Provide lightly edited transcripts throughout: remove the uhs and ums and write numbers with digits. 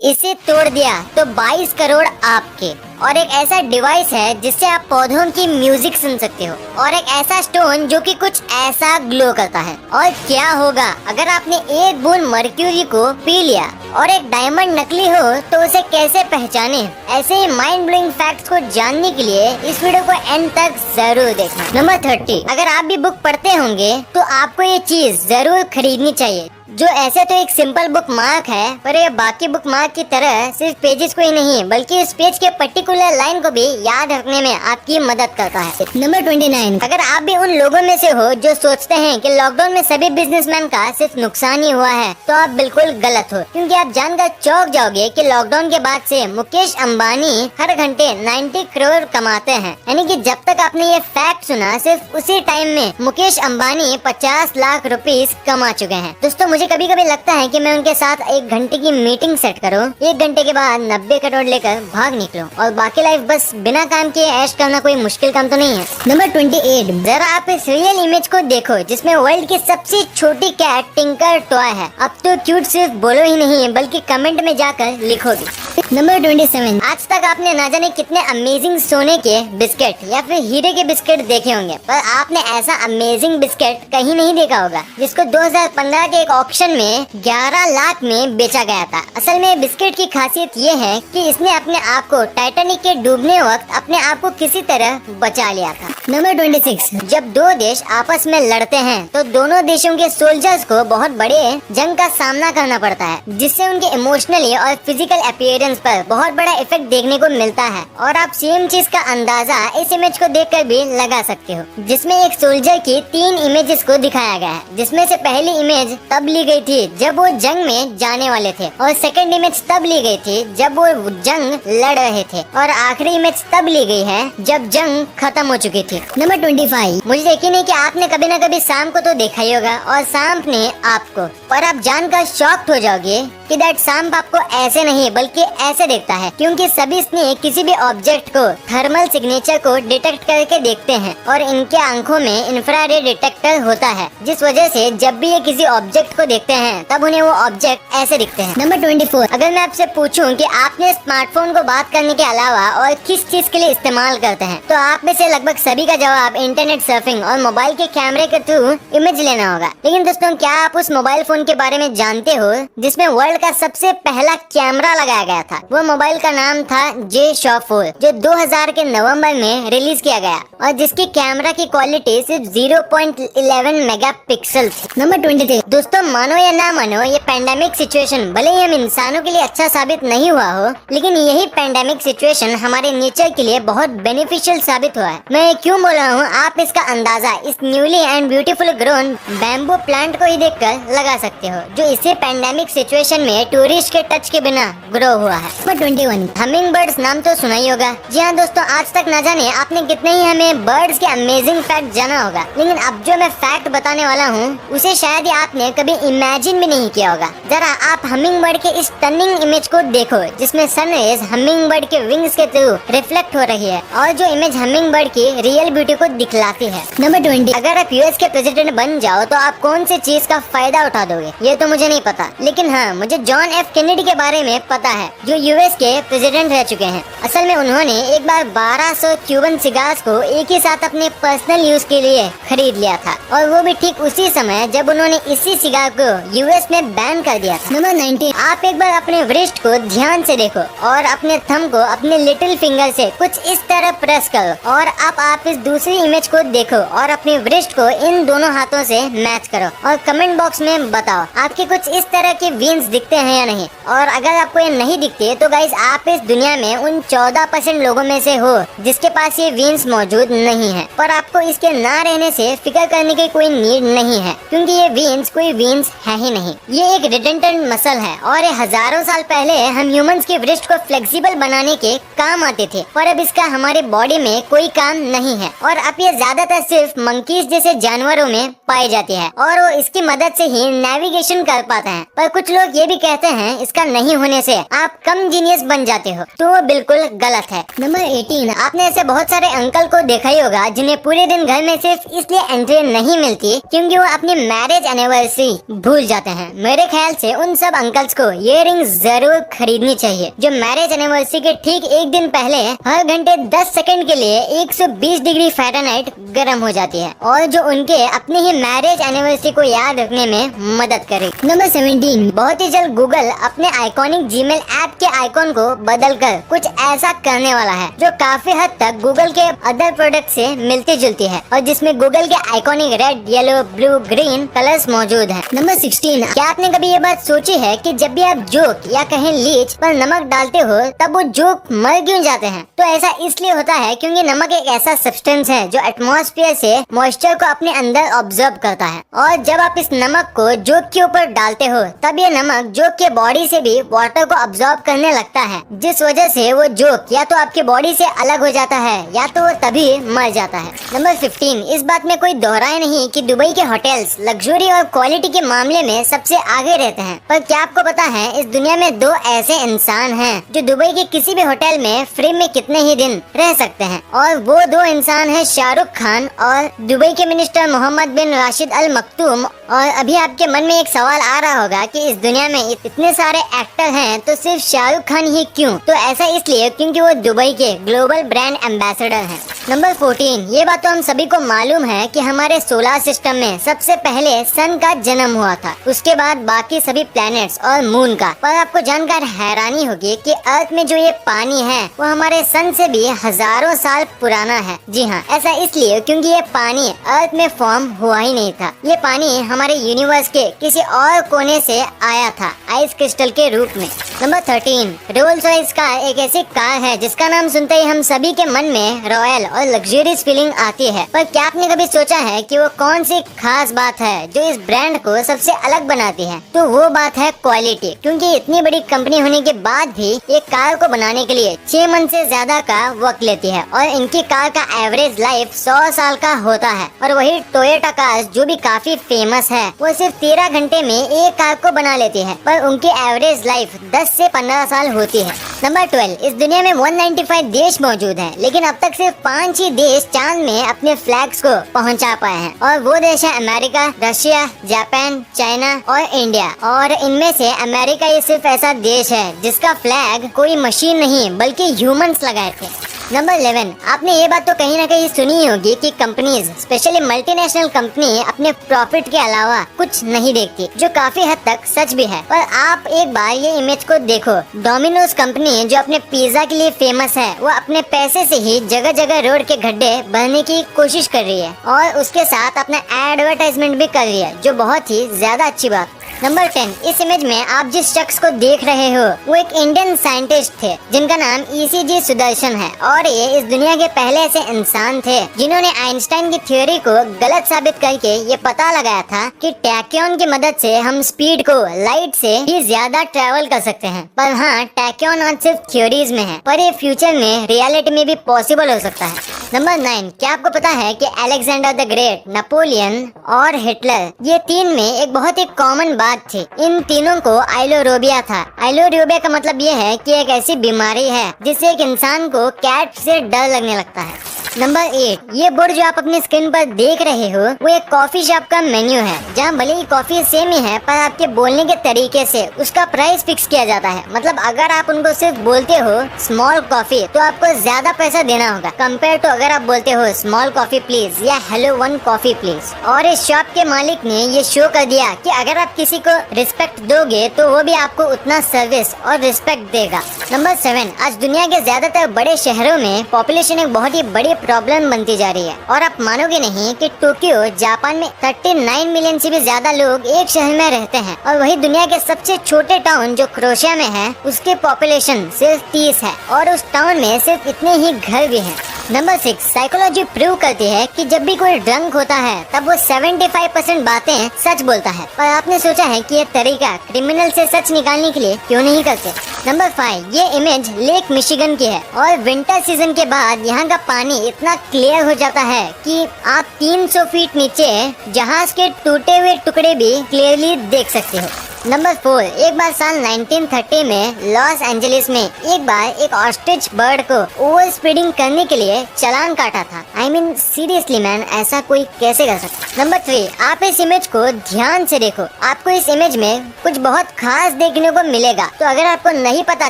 इसे तोड़ दिया तो 22 करोड़ आपके। और एक ऐसा डिवाइस है जिससे आप पौधों की म्यूजिक सुन सकते हो। और एक ऐसा स्टोन जो कि कुछ ऐसा ग्लो करता है। और क्या होगा अगर आपने एक बूंद मर्क्यूरी को पी लिया और एक डायमंड नकली हो तो उसे कैसे पहचाने। ऐसे ही माइंड ब्लोइंग फैक्ट्स को जानने के लिए इस वीडियो को एंड तक जरूर देखना। नंबर 30, अगर आप भी बुक पढ़ते होंगे तो आपको ये चीज जरूर खरीदनी चाहिए, जो ऐसे तो एक सिंपल बुक मार्क है, पर ये बाकी बुक मार्क की तरह सिर्फ पेजेस को ही नहीं बल्कि इस पेज के पर्टिकुलर लाइन को भी याद रखने में आपकी मदद करता है। नंबर 29, अगर आप भी उन लोगों में से हो जो सोचते हैं कि लॉकडाउन में सभी बिजनेसमैन का सिर्फ नुकसान ही हुआ है, तो आप बिल्कुल गलत हो, क्योंकि आप जानकर चौंक जाओगे कि लॉकडाउन के बाद से मुकेश अंबानी हर घंटे 90 करोड़ कमाते हैं। यानी कि जब तक आपने ये फैक्ट सुना, सिर्फ उसी टाइम में मुकेश अंबानी 50 लाख रुपीस कमा चुके हैं। दोस्तों, मुझे कभी कभी लगता है कि मैं उनके साथ 1 घंटे की मीटिंग सेट करूं, 1 घंटे के बाद 90 करोड़ लेकर भाग निकलूं और बाकी लाइफ बस बिना काम किए ऐश करना कोई मुश्किल काम तो नहीं है। नंबर 28, जरा आप इस रियल इमेज को देखो जिसमें वर्ल्ड की सबसे छोटी कैट टिंकर टॉय है। अब तो क्यूट सिर्फ बोलो ही नहीं बल्कि कमेंट में जाकर लिखो भी। नंबर 27, आज तक आपने ना जाने कितने अमेजिंग सोने के बिस्किट या फिर हीरे के बिस्किट देखे होंगे, पर आपने ऐसा अमेजिंग बिस्किट कहीं नहीं देखा होगा जिसको 2015 के एक ऑक्शन में 11 लाख में बेचा गया था। असल में बिस्किट की खासियत ये है कि इसने अपने आप को टाइटैनिक के डूबने वक्त अपने आप को किसी तरह बचा लिया था। नंबर 26, जब दो देश आपस में लड़ते हैं तो दोनों देशों के सोल्जर्स को बहुत बड़े जंग का सामना करना पड़ता है, जिससे उनके इमोशनली और फिजिकल अपीयरेंस पर बहुत बड़ा इफेक्ट देखने को मिलता है। और आप सेम चीज का अंदाजा इस इमेज को देखकर भी लगा सकते हो, जिसमें एक सोल्जर की 3 इमेजेस को दिखाया गया है, जिसमें से पहली इमेज तब ली गई थी जब वो जंग में जाने वाले थे, और सेकंड इमेज तब ली गई थी जब वो जंग लड़ रहे थे, और आखिरी इमेज तब ली गई है जब जंग खत्म हो चुकी थी। नंबर 25, मुझे यकीन है कि आपने कभी न कभी सांप को तो देखा ही होगा और सांप ने आपको, पर आप जानकर शॉक्ड हो जाओगे कि दैट सांप आपको ऐसे नहीं बल्कि ऐसे देखता है, क्योंकि सभी स्नेक किसी भी ऑब्जेक्ट को थर्मल सिग्नेचर को डिटेक्ट करके देखते हैं और इनके आंखों में इंफ्रारेड डिटेक्टर होता है, जिस वजह से जब भी ये किसी ऑब्जेक्ट को देखते हैं तब उन्हें वो ऑब्जेक्ट ऐसे दिखते हैं। नंबर 24, अगर मैं आपसे पूछूं कि आपने स्मार्टफोन को बात करने के अलावा और किस चीज के लिए इस्तेमाल करते हैं, तो आप में से लगभग सभी का जवाब इंटरनेट सर्फिंग और मोबाइल के कैमरे के थ्रू इमेज लेना होगा। लेकिन दोस्तों, क्या आप उस मोबाइल फोन के बारे में जानते हो जिसमें वर्ल्ड का सबसे पहला कैमरा लगाया गया था? वो मोबाइल का नाम था G-Shock 4, जो 2000 के नवंबर में रिलीज किया गया और जिसकी कैमरा की क्वालिटी सिर्फ 0.11 मेगापिक्सल थी। नंबर 23, दोस्तों मानो या ना मानो, ये पैंडेमिक सिचुएशन भले ही हम इंसानों के लिए अच्छा साबित नहीं हुआ हो, लेकिन यही पैंडेमिक सिचुएशन हमारे नेचर के लिए बहुत बेनिफिशियल साबित हुआ है। मैं क्यों बोल रहा हूँ, आप इसका अंदाजा इस newly and beautiful grown bamboo plant को ही देखकर लगा सकते हो, जो इसी पैंडेमिक सिचुएशन में टूरिस्ट के टच के बिना ग्रो हुआ है। नंबर 21, हमिंग बर्ड्स नाम तो सुना ही होगा। जी हाँ दोस्तों, आज तक न जाने आपने कितने ही हमें बर्ड्स के अमेजिंग फैक्ट जाना होगा, लेकिन अब जो मैं फैक्ट बताने वाला हूँ उसे शायद ही आपने कभी इमेजिन भी नहीं किया होगा। जरा आप हमिंग बर्ड के इस स्टनिंग इमेज को देखो, जिसमें सनरेज हमिंग बर्ड के विंग्स के थ्रू रिफ्लेक्ट हो रही है और जो इमेज हमिंग बर्ड की रियल ब्यूटी को दिखलाती है। नंबर 20, अगर आप यूएस के प्रेसिडेंट बन जाओ तो आप कौन सी चीज का फायदा उठा दोगे? ये तो मुझे नहीं पता, लेकिन हाँ, मुझे जॉन एफ कैनेडी के बारे में पता है, जो यूएस के प्रेसिडेंट रह चुके हैं। असल में उन्होंने एक बार 1200 क्यूबन सिगार्स को एक ही साथ अपने पर्सनल यूज के लिए खरीद लिया था, और वो भी ठीक उसी समय जब उन्होंने इसी सिगार को यूएस में बैन कर दिया था। नंबर 19, आप एक बार अपने व्रिस्ट को ध्यान से देखो और अपने थंब को अपने लिटिल फिंगर से कुछ इस तरह प्रेस करो, और अब आप इस दूसरी इमेज को देखो और अपने व्रिस्ट को इन दोनों हाथों से मैच करो और कमेंट बॉक्स में बताओ आपके कुछ इस तरह के वेन्स दिखते हैं या नहीं। और अगर आपको ये नहीं दिखते तो गाइस, आप इस दुनिया में उन 14% लोगों में से हो जिसके पास ये वेन्स मौजूद नहीं है। पर आपको इसके ना रहने से फिक्र करने की कोई नीड नहीं है, क्योंकि ये वेन्स कोई वेन्स है ही नहीं। ये एक रिडंडेंट मसल है और ये हजारों साल पहले हम ह्यूमंस के व्रिस्ट को फ्लेक्सिबल बनाने के काम आते थे, पर अब इसका हमारे बॉडी में कोई काम नहीं है। और अब ये ज्यादातर सिर्फ मंकीज जैसे जानवरों में पाई जाती है और वो इसकी मदद से ही नेविगेशन कर पाते हैं। पर कुछ लोग ये भी कहते हैं इसका नहीं होने से आप कम जीनियस बन जाते हो, तो वो बिल्कुल गलत है। नंबर 18, आपने ऐसे बहुत सारे अंकल को देखा ही होगा जिन्हें पूरे दिन घर में सिर्फ इसलिए एंट्री नहीं मिलती क्योंकि वो अपनी मैरिज एनिवर्सरी भूल जाते हैं। मेरे ख्याल से उन सब अंकल्स को ये रिंग जरूर खरीदनी चाहिए जो मैरिज एनिवर्सरी के ठीक एक दिन पहले हर घंटे 10 सेकंड के लिए 120 डिग्री फ़ारेनहाइट गर्म हो जाती है और जो उनके अपने ही मैरिज एनिवर्सरी को याद रखने में मदद करे। नंबर 17, बहुत ही जल्द गूगल अपने आइकॉनिक जीमेल ऐप के आइकॉन को बदलकर कुछ ऐसा करने वाला है जो काफी हद तक गूगल के अदर प्रोडक्ट से मिलती जुलती है और जिसमें गूगल के iconic red, yellow, blue, green colours मौजूद है। नंबर 16, क्या आपने कभी ये बात सोची है कि जब भी आप जोक या कहीं लीच पर नमक डालते हो तब वो जोक मर क्यों जाते हैं? तो ऐसा इसलिए होता है क्योंकि नमक एक ऐसा सब्सटेंस है जो एटमॉस्फेयर से मॉइस्चर को अपने अंदर ऑब्जर्व करता है और जब आप इस नमक को जोक के ऊपर डालते हो तब ये नमक जोक के बॉडी से भी वाटर को ऑब्जर्व करने लगता है, जिस वजह से वो जोक या तो आपके बॉडी से अलग हो जाता है या तो वो तभी मर जाता है। नंबर 15, इस बात में कोई दोहराए नहीं कि दुबई के होटल्स लग्जरी और क्वालिटी के मामले में सबसे आगे रहते हैं, पर क्या आपको पता है इस दुनिया में दो ऐसे इंसान हैं जो दुबई के किसी भी होटल में फ्री में कितने ही दिन रह सकते हैं और वो दो इंसान हैं शाहरुख खान और दुबई के मिनिस्टर मोहम्मद बिन राशिद अल मक्तूम। और अभी आपके मन में एक सवाल आ रहा होगा कि इस दुनिया में इतने सारे एक्टर हैं तो सिर्फ शाहरुख खान ही क्यों? तो ऐसा इसलिए क्योंकि वो दुबई के ग्लोबल ब्रांड एम्बेसडर हैं। नंबर 14, ये बात तो हम सभी को मालूम है कि हमारे सोलर सिस्टम में सबसे पहले सन का जन्म हुआ था, उसके बाद बाकी सभी प्लैनेट्स और मून का। पर आपको जानकर हैरानी होगी कि अर्थ में जो ये पानी है वो हमारे सन से भी हजारों साल पुराना है। जी हाँ, ऐसा इसलिए क्योंकि ये पानी अर्थ में फॉर्म हुआ ही नहीं था। ये पानी हमारे यूनिवर्स के किसी और कोने से आया था आइस क्रिस्टल के रूप में। नंबर 13, रोल्स रॉयस कार एक ऐसी कार है जिसका नाम सुनते ही हम सभी के मन में रॉयल और लग्जरियस फीलिंग आती है, पर क्या आपने कभी सोचा है कि वो कौन सी खास बात है जो इस ब्रांड को सबसे अलग बनाती है? तो वो बात है क्वालिटी, क्योंकि इतनी बड़ी कंपनी होने के बाद भी एक कार को बनाने के लिए 6 मंथ से ज्यादा का वक्त लेती है और इनकी कार का एवरेज लाइफ 100 साल का होता है। और वही टोयोटा कार जो भी काफी फेमस है वो सिर्फ 13 घंटे में एक कार को बना लेती है, पर उनकी एवरेज लाइफ 10 से 15 साल होती है। नंबर 12, इस दुनिया में 195 देश मौजूद हैं, लेकिन अब तक सिर्फ 5 ही देश चांद में अपने फ्लैग्स को पहुंचा पाए हैं और वो देश है अमेरिका, रशिया, जापान, चाइना और इंडिया। और इनमें से अमेरिका ये सिर्फ ऐसा देश है जिसका फ्लैग कोई मशीन नहीं बल्कि ह्यूमंस लगाए थे। नंबर 11, आपने ये बात तो कहीं ना कहीं सुनी होगी कि कंपनीज स्पेशली मल्टीनेशनल कंपनी अपने प्रॉफिट के अलावा कुछ नहीं देखती, जो काफी हद तक सच भी है। पर आप एक बार ये इमेज को देखो, डोमिनोज कंपनी जो अपने पिज्जा के लिए फेमस है वो अपने पैसे से ही जगह जगह रोड के गड्ढे भरने की कोशिश कर रही है और उसके साथ अपना एडवर्टाइजमेंट भी कर रही है, जो बहुत ही ज्यादा अच्छी बात। नंबर 10, इस इमेज में आप जिस शख्स को देख रहे हो वो एक इंडियन साइंटिस्ट थे जिनका नाम ECG सुदर्शन है और ये इस दुनिया के पहले ऐसे इंसान थे जिन्होंने आइंस्टाइन की थ्योरी को गलत साबित करके ये पता लगाया था कि टैक्योन की मदद से हम स्पीड को लाइट से भी ज्यादा ट्रेवल कर सकते हैं। पर हाँ, टैक्योन आज सिर्फ थ्योरीज में है, पर ये फ्यूचर में रियलिटी में भी पॉसिबल हो सकता है। नंबर 9, क्या आपको पता है कि अलेक्जेंडर द ग्रेट, नेपोलियन और हिटलर ये तीन में एक बहुत ही कॉमन बात थी। इन तीनों को आइलोरोबिया था। आइलोरोबिया का मतलब ये है कि एक ऐसी बीमारी है जिससे एक इंसान को कैट से डर लगने लगता है। नंबर 8, ये बोर्ड जो आप अपनी स्क्रीन पर देख रहे हो वो एक कॉफी शॉप का मेन्यू है जहाँ भले ही कॉफी सेम ही है पर आपके बोलने के तरीके से उसका प्राइस फिक्स किया जाता है। मतलब अगर आप उनको सिर्फ बोलते हो स्मॉल कॉफी तो आपको ज्यादा पैसा देना होगा कंपेयर टू अगर आप बोलते हो स्मॉल कॉफी प्लीज या हेलो 1 कॉफी प्लीज। और इस शॉप के मालिक ने ये शो कर दिया कि अगर आप किसी को रिस्पेक्ट दोगे तो वो भी आपको उतना सर्विस और रिस्पेक्ट देगा। नंबर 7, आज दुनिया के ज्यादातर बड़े शहरों में पॉपुलेशन एक बहुत ही बड़ी प्रॉब्लम बनती जा रही है और आप मानोगे नहीं कि टोक्यो जापान में 39 मिलियन से भी ज्यादा लोग एक शहर में रहते हैं और वही दुनिया के सबसे छोटे टाउन जो क्रोएशिया में है उसके पॉपुलेशन सिर्फ 30 है और उस टाउन में सिर्फ इतने ही घर भी हैं। नंबर 6, साइकोलॉजी प्रूव करती है कि जब भी कोई ड्रंक होता है तब वो 75% बातें सच बोलता है। और आपने सोचा है कि ये तरीका क्रिमिनल से सच निकालने के लिए क्यों नहीं करते? नंबर 5, ये इमेज लेक मिशिगन की है और विंटर सीजन के बाद यहाँ का पानी इतना क्लियर हो जाता है कि आप 300 फीट नीचे जहाज के टूटे हुए टुकड़े भी क्लियरली देख सकते हो। नंबर 4, एक बार साल 1930 में लॉस एंजलिस में एक बार एक ऑस्ट्रिच बर्ड को ओवर स्पीडिंग करने के लिए चालान काटा था। I mean सीरियसली मैन, ऐसा कोई कैसे कर सकता। नंबर 3, आप इस इमेज को ध्यान से देखो, आपको इस इमेज में कुछ बहुत खास देखने को मिलेगा। तो अगर आपको नहीं पता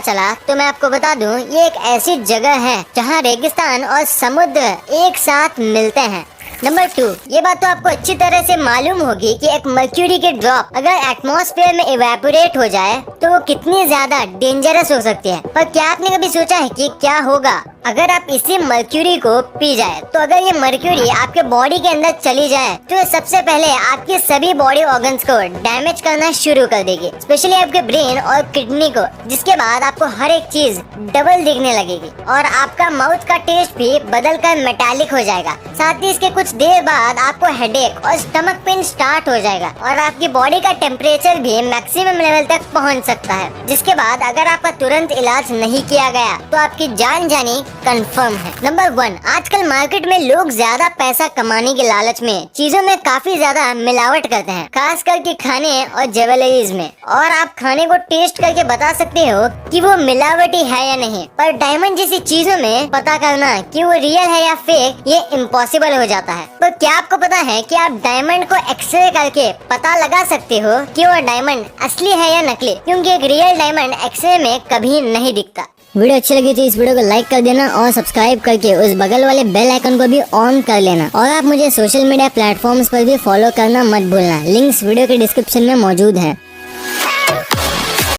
चला तो मैं आपको बता दूं, ये एक ऐसी जगह है जहाँ रेगिस्तान और समुद्र एक साथ मिलते हैं। नंबर 2, ये बात तो आपको अच्छी तरह से मालूम होगी कि एक मर्क्यूरी के ड्रॉप अगर एटमॉस्फेयर में इवेपोरेट हो जाए तो वो कितनी ज्यादा डेंजरस हो सकती है। पर क्या आपने कभी सोचा है कि क्या होगा अगर आप इसी मर्क्यूरी को पी जाए? तो अगर ये मर्क्यूरी आपके बॉडी के अंदर चली जाए तो ये सबसे पहले आपके सभी बॉडी ऑर्गन्स को डैमेज करना शुरू कर देगी, स्पेशली आपके ब्रेन और किडनी को, जिसके बाद आपको हर एक चीज डबल दिखने लगेगी और आपका माउथ का टेस्ट भी बदलकर मेटालिक हो जाएगा। साथ ही इसके कुछ देर बाद आपको हेडेक और स्टमक पेन स्टार्ट हो जाएगा और आपकी बॉडी का टेम्परेचर भी मैक्सिमम लेवल तक पहुंच सकता है, जिसके बाद अगर आपका तुरंत इलाज नहीं किया गया तो आपकी जान जानी कंफर्म है। नंबर 1, आजकल मार्केट में लोग ज्यादा पैसा कमाने के लालच में चीजों में काफी ज्यादा मिलावट करते हैं, खास करके खाने और ज्वेलरीज में। और आप खाने को टेस्ट करके बता सकते हो कि वो मिलावटी है या नहीं, पर डायमंड जैसी चीजों में पता करना कि वो रियल है या फेक ये इम्पॉसिबल हो जाता है। पर क्या आपको पता है कि आप डायमंड को एक्सरे करके पता लगा सकते हो कि वो डायमंड असली है या नकली, क्योंकि एक रियल डायमंड एक्सरे में कभी नहीं दिखता। वीडियो अच्छी लगी तो इस वीडियो को लाइक कर देना और सब्सक्राइब करके उस बगल वाले बेल आइकन को भी ऑन कर लेना। और आप मुझे सोशल मीडिया प्लेटफॉर्म्स पर भी फॉलो करना मत भूलना, लिंक्स वीडियो के डिस्क्रिप्शन में मौजूद है।